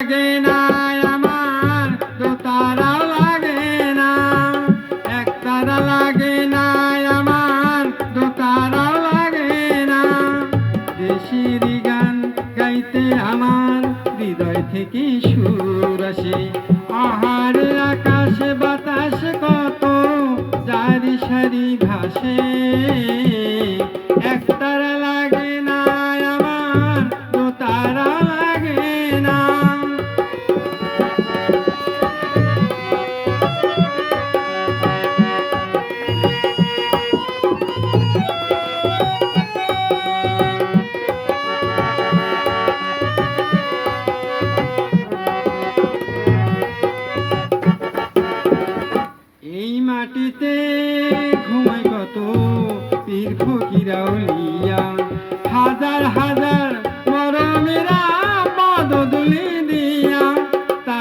লাগে না আমার দোতারা লাগে না, একতারা লাগে না আমার দোতারা লাগে না। দেশের গান গাইতে আমার হৃদয় থেকে সুর আসে, আহারে আকাশে বাতাস কত জারি সারি ঘাসে। একতারা লাগে না আমার দোতারা লাগে না। এই মাটিতে ঘুমাই